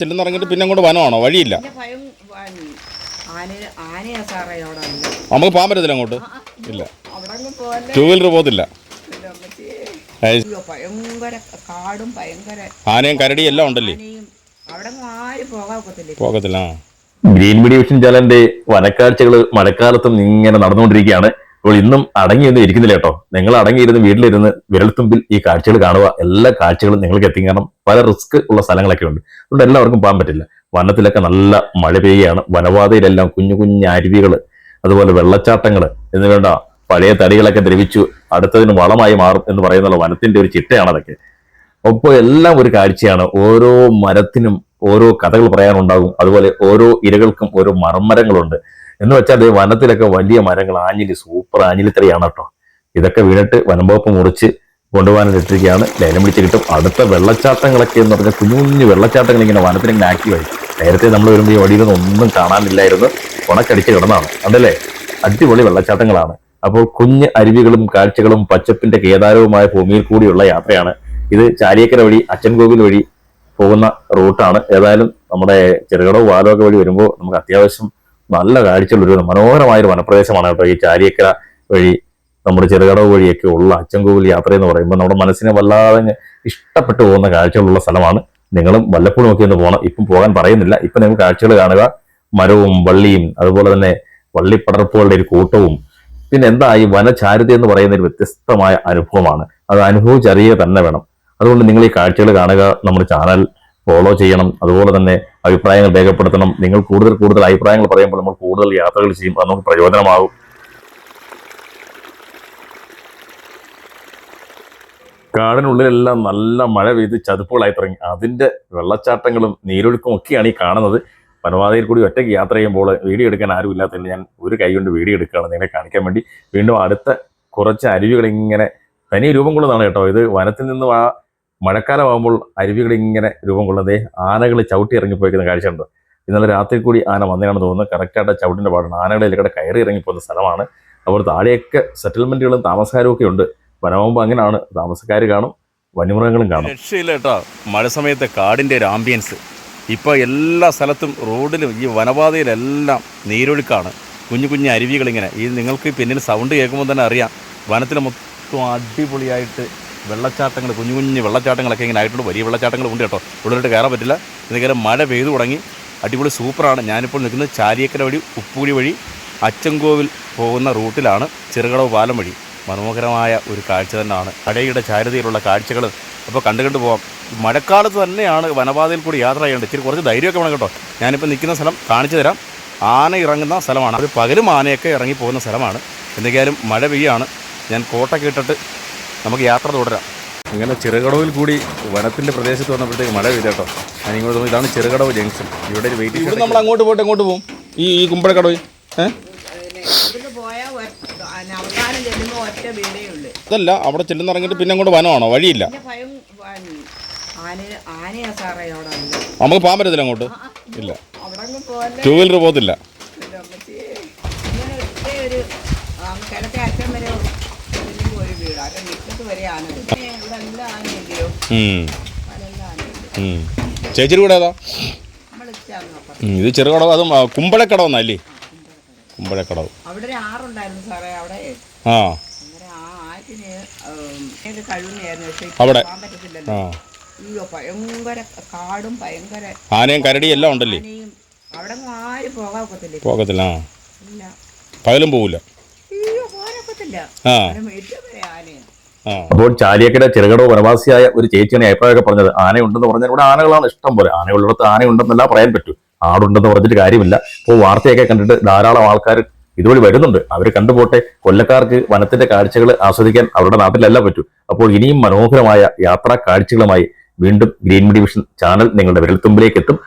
ചെല്ലുന്നിറങ്ങിയിട്ട് പിന്നെ അങ്ങോട്ട് വനമാണോ? വഴിയില്ല. നമുക്ക് പോകാൻ പറ്റത്തില്ല അങ്ങോട്ട്. ഇല്ല, 2 വീലർ പോകത്തില്ല. ആനയും കരടിയും എല്ലാം ഉണ്ടല്ലേ? പോകത്തില്ല. ഗ്രീൻ മീഡിയ വിഷൻ ചാനലിന്റെ വനക്കാഴ്ചകൾ മഴക്കാലത്തും ഇങ്ങനെ നടന്നുകൊണ്ടിരിക്കുകയാണ്. അപ്പോൾ ഇന്നും അടങ്ങിയൊന്നും ഇരിക്കുന്നില്ല കേട്ടോ. നിങ്ങൾ അടങ്ങിയിരുന്ന് വീട്ടിലിരുന്ന് വിരൽത്തുമ്പിൽ ഈ കാഴ്ചകൾ കാണുക. എല്ലാ കാഴ്ചകളും നിങ്ങൾക്ക് എത്തിക്കണം. പല റിസ്ക് ഉള്ള സ്ഥലങ്ങളൊക്കെ ഉണ്ട്, അതുകൊണ്ട് എല്ലാവർക്കും പോകാൻ പറ്റില്ല. വനത്തിലൊക്കെ നല്ല മഴ പെയ്യുകയാണ്. വനപാതയിലെല്ലാം കുഞ്ഞു കുഞ്ഞു അരുവികൾ, അതുപോലെ വെള്ളച്ചാട്ടങ്ങൾ എന്ന് വേണ്ട പഴയ തടികളൊക്കെ ദ്രവിച്ചു അടുത്തതിന് വളമായി മാറും എന്ന് പറയുന്നുള്ള വനത്തിന്റെ ഒരു ചിട്ടയാണ് അതൊക്കെ. അപ്പോൾ എല്ലാം ഒരു കാഴ്ചയാണ്. ഓരോ മരത്തിനും ഓരോ കഥകൾ പറയാനുണ്ടാകും. അതുപോലെ ഓരോ ഇരകൾക്കും ഓരോ മർമ്മരങ്ങളുണ്ട്. എന്ന് വെച്ചാൽ വനത്തിലൊക്കെ വലിയ മരങ്ങൾ, ആഞ്ഞിലി, സൂപ്പർ ആഞ്ഞിലിത്തറിയാണ് കേട്ടോ. ഇതൊക്കെ വീണിട്ട് വനംവകുപ്പ് മുറിച്ച് കൊണ്ടുപോകാനിട്ടിരിക്കുകയാണ്. ലേലം പിടിച്ച് കിട്ടും. അടുത്ത വെള്ളച്ചാട്ടങ്ങളൊക്കെ എന്ന് പറഞ്ഞാൽ കുഞ്ഞു കുഞ്ഞു വെള്ളച്ചാട്ടങ്ങൾ ഇങ്ങനെ വനത്തിലിങ്ങനെ ആക്റ്റീവായി. നേരത്തെ നമ്മൾ വരുമ്പോൾ ഈ വഴിയിലൊന്നും ഒന്നും കാണാനില്ലായിരുന്നു, ഉണക്കടിച്ച് കിടന്നാണ്. അതല്ലേ, അടിപൊളി വെള്ളച്ചാട്ടങ്ങളാണ്. അപ്പോൾ കുഞ്ഞ് അരുവികളും കാഴ്ചകളും പച്ചപ്പിന്റെ കേദാരവുമായ ഭൂമിയിൽ കൂടിയുള്ള യാത്രയാണ് ഇത്. ചാലിയേക്കര വഴി അച്ചൻകോവിൽ വഴി പോകുന്ന റൂട്ടാണ്. ഏതായാലും നമ്മുടെ ചെറുകടവ് വാലമൊക്കെ വഴി വരുമ്പോൾ നമുക്ക് അത്യാവശ്യം നല്ല കാഴ്ചകളൊരു മനോഹരമായൊരു വനപ്രദേശമാണ് കേട്ടോ. ഈ ചാലിയേക്കര വഴി നമ്മുടെ ചെറുകടവ് വഴിയൊക്കെ ഉള്ള അച്ചൻകോവിൽ യാത്ര എന്ന് പറയുമ്പോൾ നമ്മുടെ മനസ്സിനെ വല്ലാതെ ഇഷ്ടപ്പെട്ടു പോകുന്ന കാഴ്ചകളുള്ള സ്ഥലമാണ്. നിങ്ങളും വല്ലപ്പോഴും ഒക്കെ ഒന്ന് പോകണം. ഇപ്പം പോകാൻ പറയുന്നില്ല. ഇപ്പം നിങ്ങൾ കാഴ്ചകൾ കാണുക. മരവും വള്ളിയും അതുപോലെ തന്നെ വള്ളിപ്പടർപ്പുകളുടെ ഒരു കൂട്ടവും. പിന്നെ എന്താ ഈ വനചാരുത എന്ന് പറയുന്ന ഒരു വ്യത്യസ്തമായ അനുഭവമാണ്. അത് അനുഭവിച്ചറിയുക തന്നെ വേണം. അതുകൊണ്ട് നിങ്ങൾ ഈ കാഴ്ചകൾ കാണുക. നമ്മുടെ ചാനൽ ഫോളോ ചെയ്യണം. അതുപോലെ തന്നെ അഭിപ്രായങ്ങൾ രേഖപ്പെടുത്തണം. നിങ്ങൾ കൂടുതൽ അഭിപ്രായങ്ങൾ പറയുമ്പോൾ നമ്മൾ കൂടുതൽ യാത്രകൾ ചെയ്യും. അത് നമുക്ക് പ്രയോജനമാകും. കാടിനുള്ളിലെല്ലാം നല്ല മഴ പെയ്ത് ചതുപ്പുകളായി തുടങ്ങി. അതിന്റെ വെള്ളച്ചാട്ടങ്ങളും നീരൊഴുക്കും ഒക്കെയാണ് ഈ കാണുന്നത്. വനപാതയിൽ കൂടി ഒറ്റയ്ക്ക് യാത്ര ചെയ്യുമ്പോൾ വീഡിയോ എടുക്കാൻ ആരും ഇല്ലാത്തതിന് ഞാൻ ഒരു കൈ കൊണ്ട് വീഡിയോ എടുക്കുകയാണ് നിങ്ങളെ കാണിക്കാൻ വേണ്ടി. വീണ്ടും അടുത്ത കുറച്ച് അരുവികൾ ഇങ്ങനെ തനിയെ രൂപം കൊള്ളുന്നതാണ് കേട്ടോ. ഇത് വനത്തിൽ നിന്നും ആ മഴക്കാലമാകുമ്പോൾ അരുവികൾ ഇങ്ങനെ രൂപം കൊള്ളുന്നതേ. ആനകൾ ചവിട്ടി ഇറങ്ങിപ്പോയിക്കുന്ന കാഴ്ചയുണ്ട്. ഇന്നലെ രാത്രി കൂടി ആന വന്നതാണെന്ന് തോന്നുന്നു. കറക്റ്റായിട്ട് ചവിട്ടിൻ്റെ പാടാണ്. ആനകളെ ഇതിലൂടെ കയറി ഇറങ്ങിപ്പോകുന്ന സ്ഥലമാണ്. അവർ താഴെയൊക്കെ സെറ്റിൽമെന്റുകളും താമസക്കാരും ഒക്കെ ഉണ്ട്. വനമാകുമ്പോൾ അങ്ങനെയാണ്, താമസക്കാർ കാണും, വന്യമൃഗങ്ങളും കാണും. രക്ഷയില്ല കേട്ടോ മഴ സമയത്തെ കാടിൻ്റെ ഒരു ആംബിയൻസ്. ഇപ്പോൾ എല്ലാ സ്ഥലത്തും റോഡിലും ഈ വനപാതയിലെല്ലാം നീരൊഴുക്കാണ്. കുഞ്ഞു കുഞ്ഞു അരുവികളിങ്ങനെ. ഈ നിങ്ങൾക്ക് പിന്നിൽ സൗണ്ട് കേൾക്കുമ്പോൾ തന്നെ അറിയാം വനത്തിൽ മൊത്തം അടിപൊളിയായിട്ട് വെള്ളച്ചാട്ടങ്ങൾ, കുഞ്ഞു കുഞ്ഞു വെള്ളച്ചാട്ടങ്ങളൊക്കെ ഇങ്ങനെ ആയിട്ടുണ്ട്. വലിയ വെള്ളച്ചാട്ടങ്ങളും ഉണ്ട് കേട്ടോ. ഉള്ളിലോട്ട് കയറാൻ പറ്റില്ല. എന്തെങ്കിലും മഴ പെയ്തു തുടങ്ങി. അടിപൊളി സൂപ്പറാണ്. ഞാനിപ്പോൾ നിൽക്കുന്നത് ചാലിയേക്കര വഴി ഉപ്പുകുഴി വഴി അച്ചൻകോവിൽ പോകുന്ന റൂട്ടിലാണ്. ചെറുകടവ് പാലം വഴി മനോഹരമായ ഒരു കാഴ്ച തന്നെയാണ്. കടയുടെ ചാരുതയിലുള്ള കാഴ്ചകൾ അപ്പോൾ കണ്ടു പോകാം. മഴക്കാലത്ത് തന്നെയാണ് വനപാതയിൽ കൂടി യാത്ര ചെയ്യേണ്ടത്. ഇച്ചിരി കുറച്ച് ധൈര്യമൊക്കെ വേണം കേട്ടോ. ഞാനിപ്പോൾ നിൽക്കുന്ന സ്ഥലം കാണിച്ചു തരാം. ആന ഇറങ്ങുന്ന സ്ഥലമാണ്. അത് പകലും ആനയൊക്കെ ഇറങ്ങി പോകുന്ന സ്ഥലമാണ്. എന്തൊക്കെയാലും മഴ പെയ്യാണ്. ഞാൻ കോട്ടൊക്കെ ഇട്ടിട്ട് നമുക്ക് യാത്ര തുടരാം. ഇങ്ങനെ ചെറുകടവിൽ കൂടി വനത്തിൻ്റെ പ്രദേശത്ത് വന്നപ്പോഴത്തേക്ക് മഴ പെയ്തു കേട്ടോ. ഞാൻ ഇങ്ങോട്ട് തോന്നി ഇതാണ് ചെറുകടവ് ജംഗ്ഷൻ. ഇവിടെ ഒരു വെയിറ്റിംഗ്. ഇവിടെ നമ്മൾ അങ്ങോട്ട് പോയിട്ട് എങ്ങോട്ട് പോകും? ഈ കുമ്പളക്കടവ് അതല്ല, അവിടെ ചെല്ലുന്നിറങ്ങിയിട്ട് പിന്നെ അങ്ങോട്ട് വനമാണോ? വഴിയില്ല. നമുക്ക് പോകാൻ പറ്റത്തില്ല അങ്ങോട്ട്. ഇല്ല, 2 വീലർ പോകത്തില്ല. ചേച്ചിയുടെ കൂടെ ഏതാ? ഇത് ചെറുകടവ്. അതും കുമ്പളക്കടവെന്നല്ലേ? കുമ്പളക്കടവ്. ആ അവിടെ ആനയും കരടിയും എല്ലാം ഉണ്ടല്ലേ? പോകത്തില്ല. പകലും പോവില്ല. അപ്പോൾ ചാലിയേക്കര ചെറുകടവ് വനവാസിയായ ഒരു ചേച്ചിയാണ് അഭിപ്രായമൊക്കെ പറഞ്ഞത്. ആനയുണ്ടെന്ന് പറഞ്ഞാൽ ഇവിടെ ആനകളാണ് ഇഷ്ടം പോലെ. ആനകളുള്ളിടത്ത് ആനയുണ്ടെന്നല്ല പറയാൻ പറ്റൂ. ആടുണ്ടെന്ന് പറഞ്ഞിട്ട് കാര്യമില്ല. അപ്പോൾ വാർത്തയൊക്കെ കണ്ടിട്ട് ധാരാളം ആൾക്കാർ ഇതുവഴി വരുന്നുണ്ട്. അവർ കണ്ടുപോട്ടെ. കൊല്ലക്കാർക്ക് വനത്തിന്റെ കാഴ്ചകൾ ആസ്വദിക്കാൻ അവരുടെ നാട്ടിലല്ല പറ്റൂ. അപ്പോൾ ഇനിയും മനോഹരമായ യാത്രാ കാഴ്ചകളുമായി വീണ്ടും ഗ്രീൻ മീഡിയ വിഷൻ ചാനൽ നിങ്ങളുടെ വിരൽത്തുമ്പിലേക്ക് എത്തും.